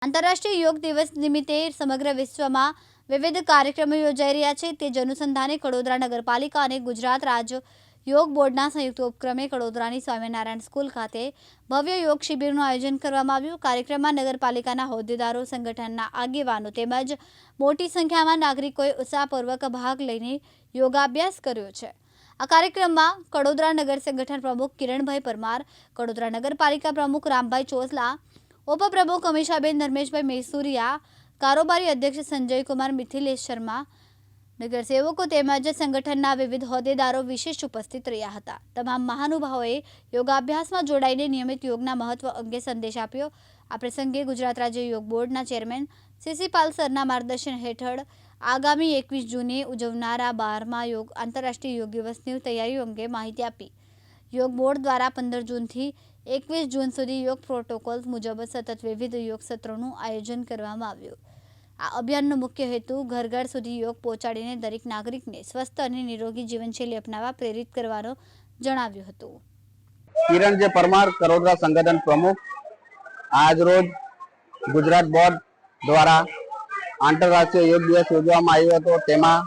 આંતરરાષ્ટ્રીય યોગ દિવસ નિમિત્તે સમગ્ર વિશ્વમાં વિવિધ કાર્યક્રમો યોજાઈ રહ્યા છે। તે જ અનુસંધાને કડોદરા નગરપાલિકા અને ગુજરાત રાજ્ય યોગ બોર્ડના સંયુક્ત ઉપક્રમે કડોદરાની સ્વામિનારાયણ સ્કૂલ ખાતે ભવ્ય યોગ શિબિરનું આયોજન કરવામાં આવ્યું। કાર્યક્રમમાં નગરપાલિકાના હોદ્દેદારો, સંગઠનના આગેવાનો તેમજ મોટી સંખ્યામાં નાગરિકોએ ઉત્સાહપૂર્વક ભાગ લઈને યોગાભ્યાસ કર્યો છે। આ કાર્યક્રમમાં કડોદરા નગર સંગઠન પ્રમુખ કિરણભાઈ પરમાર, કડોદરા નગરપાલિકા પ્રમુખ રામભાઈ ચોસલા, ઉપપ્રમુખ અમીષાબેન ધર્મેશભાઈ મેસુરિયા, કારોબારી અધ્યક્ષ સંજયકુમાર મિથિલેશ શર્મા, નગરસેવકો તેમજ સંગઠનના વિવિધ હોદ્દેદારો વિશેષ ઉપસ્થિત રહ્યા હતા। તમામ મહાનુભાવોએ યોગાભ્યાસમાં જોડાઈને નિયમિત યોગના મહત્વ અંગે સંદેશ આપ્યો। આ પ્રસંગે ગુજરાત રાજ્ય યોગ બોર્ડના ચેરમેન સીસી પાલ સરના માર્ગદર્શન હેઠળ આગામી 21 જૂને ઉજવનારા 12મા આંતરરાષ્ટ્રીય યોગ દિવસની તૈયારીઓ અંગે માહિતી આપી। યોગ બોર્ડ દ્વારા 15 જૂનથી 21 જૂન સુધી યોગ પ્રોટોકોલ મુજબ સતત વિવિધ યોગ સત્રોનું આયોજન કરવામાં આવ્યું। આ અભિયાનનો મુખ્ય હેતુ ઘર ઘર સુધી યોગ પહોંચાડીને દરેક નાગરિકને સ્વસ્થ અને નિરોગી જીવનશૈલી અપનાવવા પ્રેરિત કરવાનો જણાવ્યું હતું। કિરણ પરમાર, કડોદરા સંગઠન પ્રમુખ। આજ રોજ ગુજરાત બોર્ડ દ્વારા આંતરરાષ્ટ્રીય યોગ દિવસ યોજવામાં આવ્યો હતો। તેમાં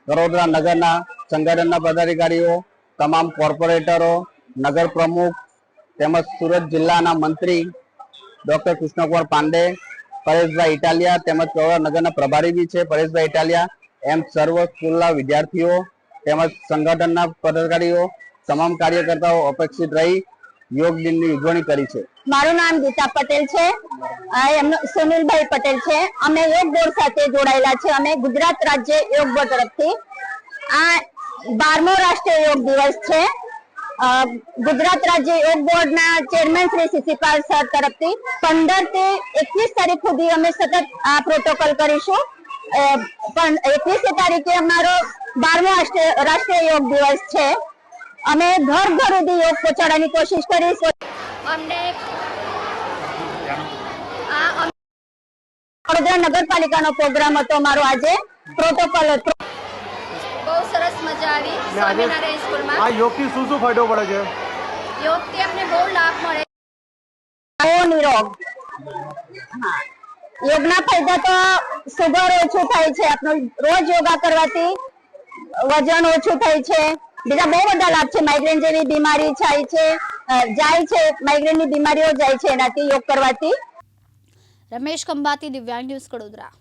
કડોદરા નગરના સંગઠનના પદાધિકારીઓ, તમામ કોર્પોરેટરો, નગર પ્રમુખ તેમજ સુરત જિલ્લાના મંત્રી ડોક્ટર કૃષ્ણકુમાર પાંડે, પરેશભાઈ ઇટાલિયા તેમજ કડોદરા નગરના પ્રભારી બી છે પરેશભાઈ ઇટાલિયા, એમ સર્વ સ્કૂલના વિદ્યાર્થીઓ તેમજ સંગઠનના પદાધિકારીઓ, તમામ કાર્યકર્તાઓ અપેક્ષિત રહી યોગ દિનની ઉજવણી કરી છે। મારું નામ ગીતા પટેલ છે, સુનિલભાઈ પટેલ છે। અમે યોગ બોર્ડ સાથે જોડાયેલા છે। અમે ગુજરાત રાજ્ય યોગ બોર્ડ તરફથી આ 12મો રાષ્ટ્રીય યોગ દિવસ છે। ગુજરાત રાજ્ય યોગ બોર્ડના ચેરમેન શ્રી સીસી પાલ સર તરફથી 15 થી 21 તારીખ સુધી અમે સતત આ પ્રોટોકોલ કરીશું। પણ 21 તારીખે અમારો 12મો રાષ્ટ્રીય યોગ દિવસ છે। અમે ઘર ઘર સુધી યોગ પહોંચાડવાની કોશિશ કરીશું। અમને કડોદરા નગરપાલિકાનો પ્રોગ્રામ હતો અમારો આજે પ્રોટોકોલ હતો। બહુ સરસ મજા આવી સ્વામિનારાયણ સ્કૂલમાં। આ યોગથી શું શું ફાયદો પડે છે? યોગથી અમને બહુ લાભ મળે નિરોગ। હા, યોગના ફાયદા તો સુગર ઓછું થાય છે, આપણું રોજ યોગા કરવાથી વજન ઓછું થાય છે, બીજા બહુ બધા લાભ છે। માઇગ્રેન જેવી બીમારી જાય છે, માઇગ્રેનની બીમારીઓ જાય છે એનાથી યોગ કરવાથી। રમેશ ખંભાતી, દિવ્યાંગ ન્યૂઝ, કડોદરા।